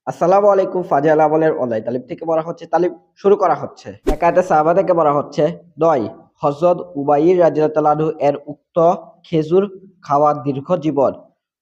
আসসালামু আলাইকুম। ফাজিল আমলের অনলাইন তালিম থেকে বলা হচ্ছে, তালিম শুরু করা হচ্ছে। একায়েতে সাহাবা থেকে বলা হচ্ছে, ৯ হযরত উবাইর রাদিয়াল্লাহু আনহু এর উক্ত খেজুর খাওয়ার দীর্ঘ জীবন।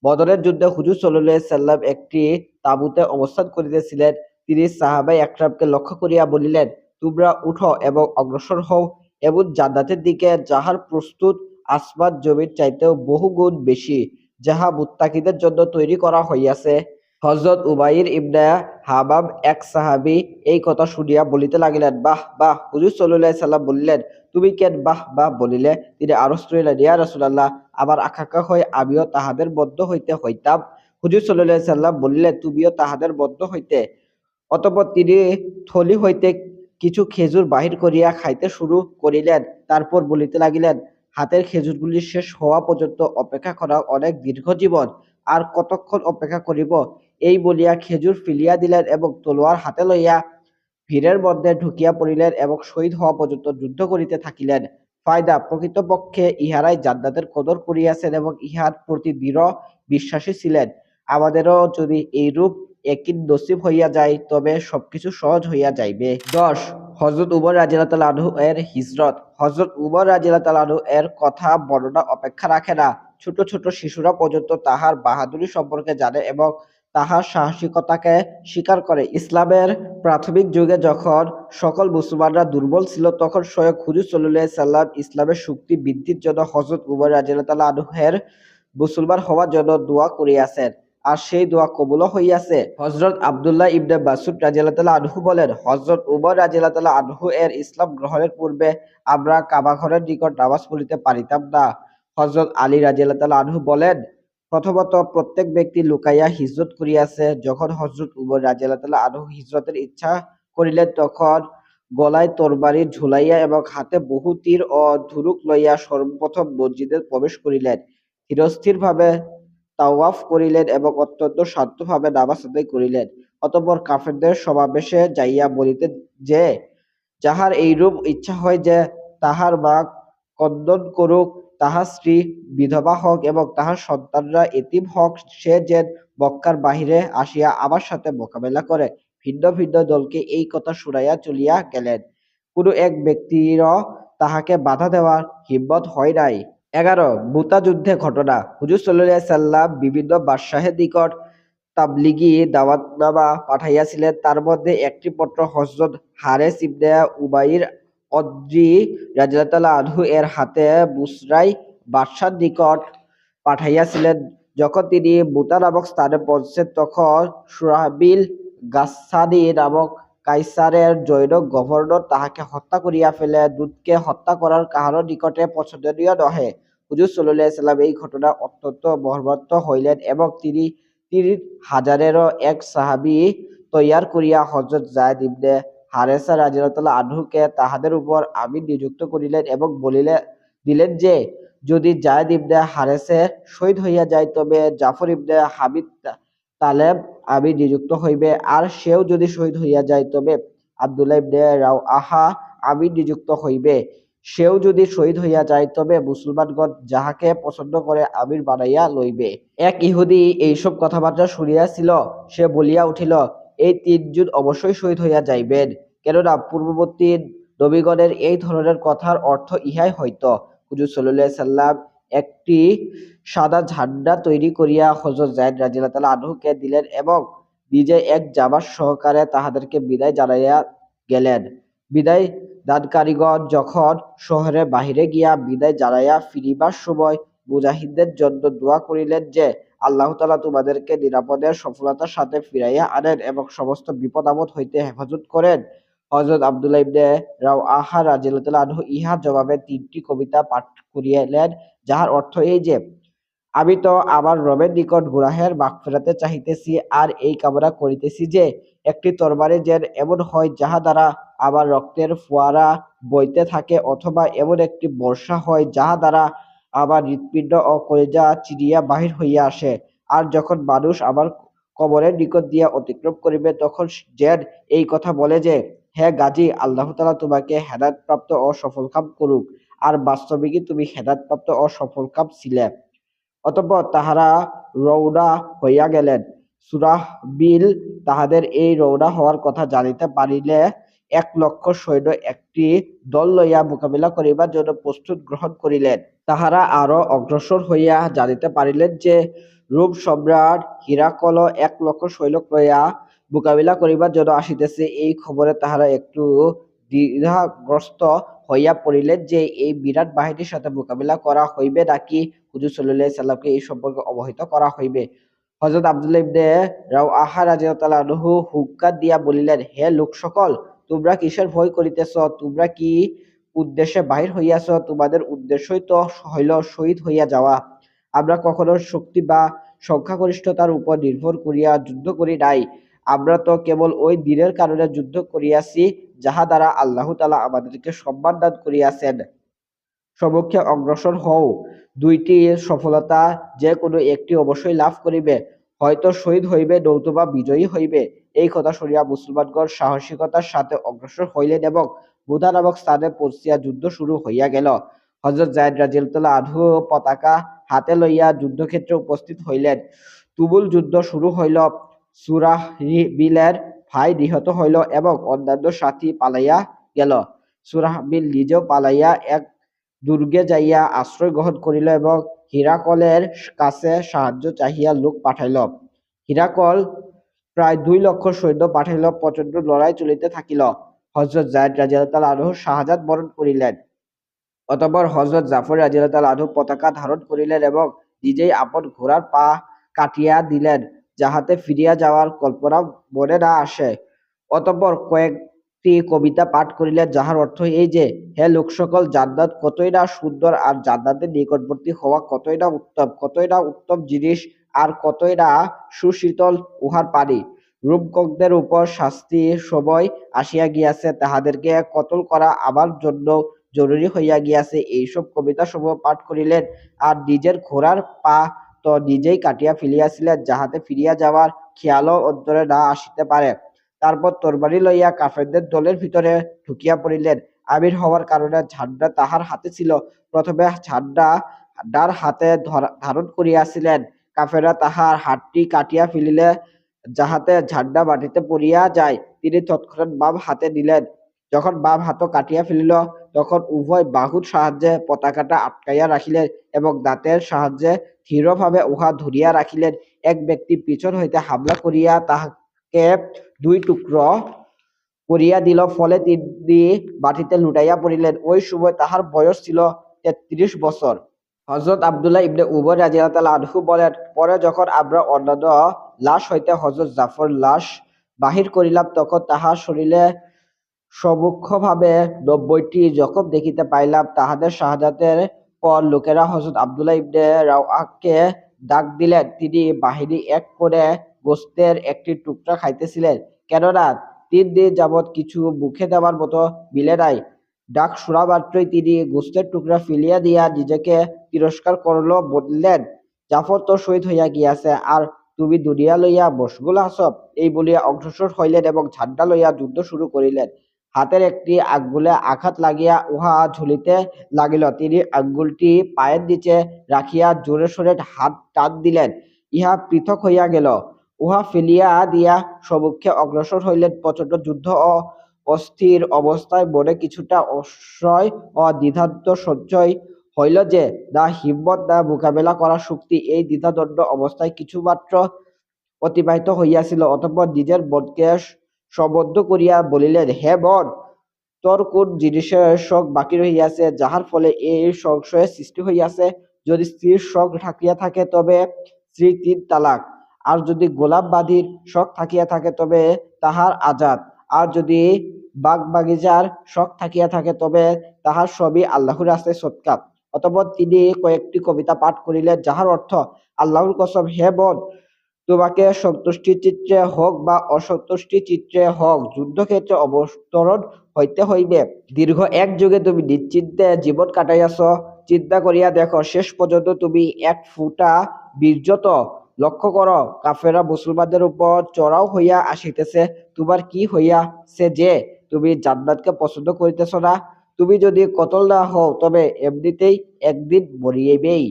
বদরের যুদ্ধে হুজুর সাল্লাল্লাহু আলাইহি সাল্লাম একটি তাঁবুতে অবস্থান করিতেছিলেন। তিনি সাহাবায়ে একরামকে লক্ষ্য করিয়া বলিলেন, তোমরা উঠো এবং অগ্রসর হও, এবং জান্নাতের দিকে, যাহার প্রস্তুত আসমান জমিন চাইতেও বহুগুণ বেশি, যাহা মুত্তাকিদের জন্য তৈরি করা হইয়াছে। হযরত উবাইর ইবনে হামাম এক সাহাবী এই কথা শুনিয়া বলিতে লাগিলেন, বাহ বাহ। হুজুর সাল্লাল্লাহু আলাইহি সাল্লাম বলিলেন, তুমি কেন বাহ বাহ বলিলে? তিনি আরজ করিলেন, ইয়া রাসূলুল্লাহ, আমার আকাঙ্ক্ষা হয় আমিও তাহাদের মধ্য হইতে হইতাম। হুজুর সাল্লাল্লাহু আলাইহি সাল্লাম বলিলেন, তুমিও তাহাদের মধ্য হইতে। অতঃপর তিনি থলি হইতে কিছু খেজুর বাহির করিয়া খাইতে শুরু করিলেন। তারপর বলিতে লাগিলেন, হাতের খেজুরগুলি শেষ হওয়া পর্যন্ত অপেক্ষা করা অনেক দীর্ঘ জীবন। আর কতক্ষণ অপেক্ষা করিব? এই বলিয়া খেজুর ফেলিয়া দিলেন এবং তলোয়ার হাতে লইয়া ভিড়ের মধ্যে ঢুকিয়া পড়িলেন এবং শহীদ হওয়া পর্যন্ত যুদ্ধ করিতে থাকিলেন। ফায়দা: প্রকৃতপক্ষে ইহারাই জান্নাতের কদর করিয়াছেন এবং ইহার প্রতি দৃঢ় বিশ্বাসী ছিলেন। আমাদেরও যদি এইরূপ একিন নসিব হইয়া যায়, তবে সবকিছু সহজ হইয়া যাইবে। ১০ হযরত উমর রাদিয়াল্লাহু তাআলা আনহু এর হিজরত। হযরত উমর রাদিয়াল্লাহু তাআলা আনহু এর কথা বর্ণনা অপেক্ষা রাখে না। ছোট ছোট শিশুরা পর্যন্ত তাহার বাহাদুরি সম্পর্কে জানে এবং তাহার সাহসিকতাকে স্বীকার করে। ইসলামের প্রাথমিক যুগে যখন সকল মুসলমানরা দুর্বল ছিল, তখন স্বয়ং হুজুর সাল্লাল্লাহু আলাইহি সাল্লাম ইসলামের শক্তি বৃদ্ধির জন্য হযরত উমর রাদিয়াল্লাহু তাআলা আনহু এর মুসলমান হওয়ার জন্য দোয়া করিয়াছেন, আর সেই দোয়া কবুলও হইয়াছে। হযরত আব্দুল্লাহ ইবনে মাসউদ রাদিয়াল্লাহু তাআলা আনহু বলেন, হযরত উমর রাদিয়াল্লাহু তাআলা আনহু এর ইসলাম গ্রহণের পূর্বে আমরা কাবা ঘরের নিকট নামাজ পড়িতে পারিতাম না। হযরত আলী রাদিয়াল্লাহু তাআলা আনহু বলেন, প্রথমত প্রত্যেক ব্যক্তি লুকাইয়া হিজরত করিয়াছে। যখন হযরত উমর রাদিয়াল্লাহু তাআলা আনহু হিজরতের ইচ্ছা করিলেন, তখন গলায় তরবারি ঝুলাইয়া এবং হাতে বহু তীর ও ধনুক লইয়া সর্বপ্রথম মসজিদে প্রবেশ করিলেন। ধীরস্থিরভাবে তাওয়াফ করিলেন এবং অত্যন্ত শান্তভাবে নামাজ আদায় করিলেন। অতঃপর কাফেরদের সমাবেশে যাইয়া বলিতেন যে, যাহার এইরূপ ইচ্ছা হয় যে তাহার মা ক্রন্দন করুক, তাহার স্ত্রী বিধবা হোক এবং তাহার সন্তানরা এতিম হোক, সে যেন মক্কার বাহিরে আসিয়া আমার সাথে মোকাবেলা করে। ভিন্ন ভিন্ন দলকে এই কথা শুনাইয়া চলিয়া গেলেন। কোন এক ব্যক্তিরও তাহাকে বাধা দেওয়ার হিম্মত হয় নাই। ১১ মুতা যুদ্ধে ঘটনা। হুজুর সাল্লাল্লাহু আলাইহি সাল্লাম বিভিন্ন বাদশাহের নিকট তাবলিগী দাওয়াতনামা পাঠাইয়াছিলেন। তার মধ্যে একটি পত্র হযরত হারেস ইবনে উবাইর অদ্রী রাদিয়াল্লাহু তাআলা আনহু এর হাতে বুসরায় বাদশার নিকট পাঠাইয়াছিলেন। যখন তিনি মুতা নামক স্থানে পৌঁছেন, তখন সুরাহবিল গাসসানী নামক কায়সারের জনৈক গভর্নর তাহাকে হত্যা করিয়া ফেলে। দূতকে হত্যা করার কাহারও নিকটে পছন্দনীয় নহে। হুজুর সাল্লাল্লাহু আলাইহি সাল্লাম এই ঘটনা অত্যন্ত মর্মাহত হইলেন এবং তিনি ৩০,০০০-এরও এক সাহাবী তৈয়ার করিয়া হযরত যায়েদ ইবনে হারেসা রাদিয়াল্লাহু তাআলা আনহুকে তাহাদের উপর আমির নিযুক্ত করিলেন এবং দিলেন যে, যদি যায়েদ ইবনে হারেসা শহীদ হইয়া যায়, তবে জাফর ইবনে হামিদ তালেব আমির নিযুক্ত হইবে, আর সেও যদি শহীদ হইয়া যায়, তবে আব্দুল্লাহ ইবনে রাওয়াহা আমির নিযুক্ত হইবে। সেও যদি শহীদ হইয়া যায়, তবে মুসলমানগণ যাহাকে পছন্দ করে আমির বানাইয়া লইবে। এক ইহুদী এইসব কথাবার্তা শুনিয়াছিল। সে বলিয়া উঠিল, এই ৩ জন অবশ্যই শহীদ হইয়া যাইবেন, কেননা পূর্ববর্তী নবীগণের এই ধরনের কথার অর্থ ইহাই হইত। হুজুর সাল্লাল্লাহু আলাইহি সাল্লাম একটি সাদা ঝান্ডা তৈরি করিয়া হযরত যায়েদ রাদিয়াল্লাহু তাআলা আনহুকে দিলেন এবং নিজে এক জামাত সহকারে তাহাদেরকে বিদায় জানাইয়া গেলেন। বিদায় দানকারীগণ যখন শহরের বাহিরে গিয়া বিদায় জানাইয়া ফিরিবার সময় মুজাহিদদের জন্য দোয়া করিলেন যে, আল্লাহ তাআলা তোমাদেরকে নিরাপদে সফলতার সাথে ফিরাইয়া আনেন এবং সমস্ত বিপদ আপদ হইতে হেফাজত করেন। হযরত আব্দুল্লাহ ইবনে রাওয়াহা রাদিয়াল্লাহু তাআলা আনহু ইহার জবাবে ৩টি কবিতা পাঠ করিলেন, যাহার অর্থ এই যে, আমি তো আমার রবের নিকট গুনাহের মাগফিরাতে চাহিতেছি, আর এই কামনা করিতেছি যে, একটি তরবারি যেন এমন হয় যাহা দ্বারা আমার রক্তের ফোয়ারা বইতে থাকে, অথবা এমন একটি বর্ষা হয় যাহা দ্বারা আমার হৃৎপিণ্ড ও কলিজা চিরিয়া বাহির হইয়া আসে। আর যখন মানুষ আমার কবরের নিকট দিয়া অতিক্রম করিবে, তখন যেন এই কথা বলে যে, হে গাজী, আল্লাহ তাআলা তোমাকে হেদায়েতপ্রাপ্ত ও সফলকাম করুক। আর বাস্তবিকই তুমি হেদায়েতপ্রাপ্ত ও সফলকাম ছিলে। অতঃপর তাহারা রওনা হইয়া গেলেন। সুরাহবিল তাহাদের এই রওনা হওয়ার কথা জানিতে পারিলে 1,00,000 সৈন্য একটি দল লইয়া মোকাবিলা করিবার জন্য প্রস্তুত গ্রহণ করিলেন। তাহারা আরো অগ্রসর হইয়া জানিতে পারিলেন যে রোম সম্রাট হিরাকল 1,00,000 সৈন্য লইয়া মোকাবিলা করিবার জন্য আসিতেছে। এই খবরে তাহারা একটু দ্বিধাগ্রস্ত হইয়া পড়িলেন যে এই বিরাট বাহিনীর সাথে মোকাবিলা করা হইবে নাকি হুজুর সাল্লাল্লাহু আলাইহি সাল্লামকে এই সম্পর্কে অবহিত করা হইবে। হযরত আব্দুল্লাহ ইবনে রাওয়াহা রাদিয়াল্লাহু আনহু হুঙ্কার দিয়া বলিলেন, হে লোক সকল, তোমরা কিসের ভয় করিতেছ? তোমরা কি উদ্দেশ্যে বাহির হইয়াছ? তোমাদের উদ্দেশ্যই তো হইল শহীদ হইয়া যাওয়া। আমরা কখনো শক্তি বা সংখ্যাগরিষ্ঠতার উপর নির্ভর করিয়া যুদ্ধ করি নাই। আমরা তো কেবল ওই দিনের কারণে যুদ্ধ করিয়াছি যাহা দ্বারা আল্লাহ তাআলা আমাদেরকে সম্মান দান করিয়াছেন। সমক্ষে অগ্রসর হও। দুইটি সফলতা যে কোনো একটি অবশ্যই লাভ করিবে, হয়তো শহীদ হইবে নতুবা বিজয়ী হইবে। এই কথা শুনিয়া মুসলমানগণ সাহসিকতার সাথে অগ্রসর হইলেন এবং বুধা নামক স্থানে পৌঁছিয়া যুদ্ধ শুরু হইয়া গেল। হযরত যায়েদ রাদিয়াল্লাহু আনহু পতাকা হাতে লইয়া যুদ্ধক্ষেত্রে উপস্থিত হইলেন। তুমুল যুদ্ধ শুরু হইল। সুরাহবিলের ভাই নিহত হইল এবং অন্যান্য সাথী পালাইয়া গেল। সুরাহবিল নিজেও পালাইয়া এক দুর্গে যাইয়া আশ্রয় গ্রহণ করিল এবং হিরাকলের কাছে সাহায্য চাহিয়া লোক পাঠাইল। হিরাকল প্রায় 2,00,000 সৈন্য পাঠাইল। প্রচণ্ড লড়াই চলিতে থাকিল। হযরত যায়েদ রাদিয়াল্লাহু আনহু শাহাদাত বরণ করিলেন। অতঃপর হযরত জাফর রাদিয়াল্লাহু আনহু পতাকা ধারণ করিলেন এবং নিজেই আপন ঘোড়ার পা কাটিয়া দিলেন, যাহাতে ফিরিয়া যাওয়ার কল্পনা মনে না আসে। অতঃপর কয়েকটি কবিতা পাঠ করিলেন, যাহার অর্থ এই যে, হে লোক সকল, জান্নাত কতই না সুন্দর, আর জান্নাতের নিকটবর্তী হওয়া কতই না উত্তম জিনিস, আর কতই না সুশীতল উহার পানি। রূপকদের উপর শাস্তির সময় আসিয়া গিয়াছে, তাহাদেরকে কতল করা আমার জন্য জরুরি হইয়া গিয়াছে। এইসব কবিতা সমূহ পাঠ করিলেন আর নিজের ঘোড়ার পা তো নিজেই কাটিয়া ফেলিয়াছিলেন, যাহাতে ফিরিয়া যাওয়ার খেয়ালও অন্তরে না আসিতে পারে। তারপর তরবারি লইয়া কাফেরদের দলের ভিতরে ঢুকিয়া পড়িলেন। আমির হওয়ার কারণে ঝান্ডা তাহার হাতে ছিল। প্রথমে ঝান্ডা ডান হাতে ধারণ করিয়াছিলেন। কাফেররা তাহার হাতটি কাটিয়া ফেলিলে যাহাতে ঝান্ডা মাটিতে পড়িয়া যায়, তিনি তৎক্ষণাৎ বাম হাতে নিলেন। যখন বাম হাতও কাটিয়া ফেলিল, তখন উভয় বাহুর সাহায্যে পতাকাটা আটকাইয়া রাখিলেন এবং দাঁতের সাহায্যে দৃঢ়ভাবে উহা ধরিয়া রাখিলেন। এক ব্যক্তি পিছন হইতে হামলা করিয়া তাহাকে 2 টুকরা করিয়া দিল, ফলে তিনি মাটিতে লুটাইয়া পড়িলেন। ওই সময় তাহার বয়স ছিল 33 বছর। হযরত আব্দুল্লাহ ইবনে উমর রাদিয়াল্লাহু আনহু বলেন, পরে যখন আমরা অন্যান্য লাশ হইতে হযরত জাফর লাশ বাহির করিলাম, তখন তাহার শরীরে সমুখভাবে 90টি জখম দেখিতে পাইলাম। তাহাদের শাহাদাতের পর লোকেরা হযরত আব্দুল্লাহ ইবনে রাওয়াহকে ডাক দিলেন। তিনি বাহিনী এক করে গোশতের একটি টুকরা খাইতেছিলেন, কেননা 3 দিন যাবৎ কিছু মুখে দেওয়ার মতো মিলে নাই। ডাক শোনা মাত্রই তিনি গোশতের টুকরা ফেলিয়া দিয়া নিজেকে তিরস্কার করল, বললেন, জাফর তো শহীদ হইয়া গিয়াছে, আর তুমি দুনিয়া লইয়া মশগুল আছ। এই বলিয়া অগ্রসর হইলেন এবং ঝান্ডা লইয়া যুদ্ধ শুরু করিলেন। হাতের একটি আঙ্গুলে আঘাত লাগিয়া উহা ঝুলিতে লাগিল। তিনি আঙ্গুলটি পায়ের নিচে রাখিয়া জোরে সোরে হাত টান দিলেন, ইহা পৃথক হইয়া গেল। উহা ফেলিয়া দিয়া সমুখে অগ্রসর হইলেন। প্রচণ্ড যুদ্ধ ও অস্থির অবস্থায় মনে কিছুটা আশ্রয় ও দ্বিধাদ্বন্দ্ব সঞ্চয় হইল যে, না হিম্মত না মোকাবেলা করার শক্তি। এই দ্বিধাদ্বন্দ্ব অবস্থায় কিছুমাত্র অতিবাহিত হইয়াছিল। অতঃপর নিজের মনকে সংবদ্ধ করিয়া বলিলেন, হে মন, তোর কোন জিনিসের শখ বাকি রহিয়াছে, যাহার ফলে এই সংশয়ের সৃষ্টি হইয়াছে? যদি স্ত্রীর শখ থাকিয়া থাকে, তবে স্ত্রীর 3 তালাক। আর যদি গোলাম বাঁধির শখ থাকিয়া থাকে, তবে তাহার আজাদ। আর যদি বাগবাগিচার শখ থাকিয়া থাকে, তবে তাহার সবই আল্লাহর রাস্তায় সদকা। অতঃপর তিনি কয়েকটি কবিতা পাঠ করিলেন, যাহার অর্থ, আল্লাহর কসম, হে মন, তোমাকে সন্তুষ্টি চিত্রে হোক বা অসন্তুষ্টি চিত্রে হোক, যুদ্ধক্ষেত্রে অবতরণ হইতে হইবে। দীর্ঘ 1 যুগে তুমি নিশ্চিন্তে জীবন কাটাইয়াছ। চিন্তা করিয়া দেখো, শেষ পর্যন্ত তুমি 1 ফোঁটা বীর্যত লক্ষ্য করো। কাফেররা মুসলমানদের উপর চড়াও হইয়া আসিতেছে। তোমার কি হইয়াছে যে তুমি জান্নাতকে পছন্দ করিতেছ না? তুমি যদি কতল না হও, তবে এমনিতেই একদিন মরিবেই।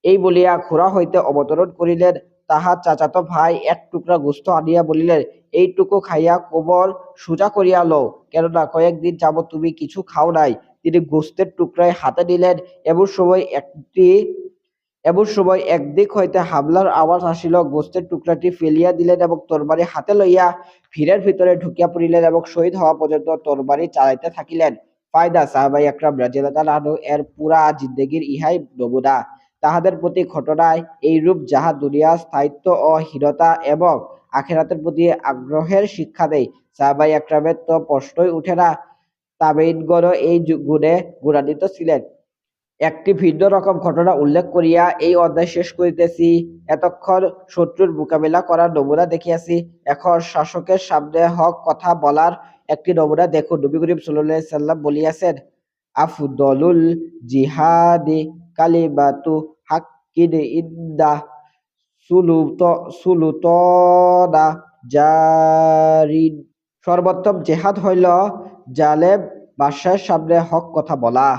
এই বলিয়া ঘোড়া হইতে অবতরণ করিলেন। তাহার চাচাতো ভাই এক টুকরা গোস্ত আনিয়া বলিলেন, এইটুকু খাইয়া কবর সোজা করিয়া লও, কেননা কয়েকদিন যাবৎ তুমি কিছু খাও নাই। তিনি গোস্তের টুকরায় হাতে নিলেন, এমন সময় একদিক হইতে হামলার আওয়াজ আসিল। গোস্তের টুকরাটি ফেলিয়া দিলেন এবং তরবারি হাতে লইয়া ভিড়ের ভিতরে ঢুকিয়া পড়িলেন এবং শহীদ হওয়া পর্যন্ত তরবারি চালাইতে থাকিলেন। ফায়দা, সাহাবায়ে একরাম রাদিয়াল্লাহু আনহু এর পুরা জিন্দেগীর ইহাই নমুনা। তাহাদের প্রতি ঘটনায় এইরূপ, যাহা দুনিয়ার স্থায়িত্ব ও হীনতা এবং আখিরাতের প্রতি আগ্রহের শিক্ষা দেয়। সাহাবায়ে একরামের তো প্রশ্নই উঠে না। তাবেঈনগণও এই গুণে গুণান্বিত ছিলেন। একটি ভিন্ন রকম ঘটনা উল্লেখ করিয়া এই অধ্যায় শেষ করিতেছি। এতক্ষণ শত্রুর মোকাবিলা করার নমুনা দেখিয়াছি, এখন শাসকের সামনে হক কথা বলার একটি নমুনা দেখুন। নবী করিম সাল্লাল্লাহু আলাইহি সাল্লাম বলিয়াছেন, আফদলুল জিহাদি কালিমাতু হাক্কিন ইনদা সুলুতনা জারিন। সর্বোত্তম জেহাদ হইল জালেম বাদশাহের সামনে হক কথা বলা।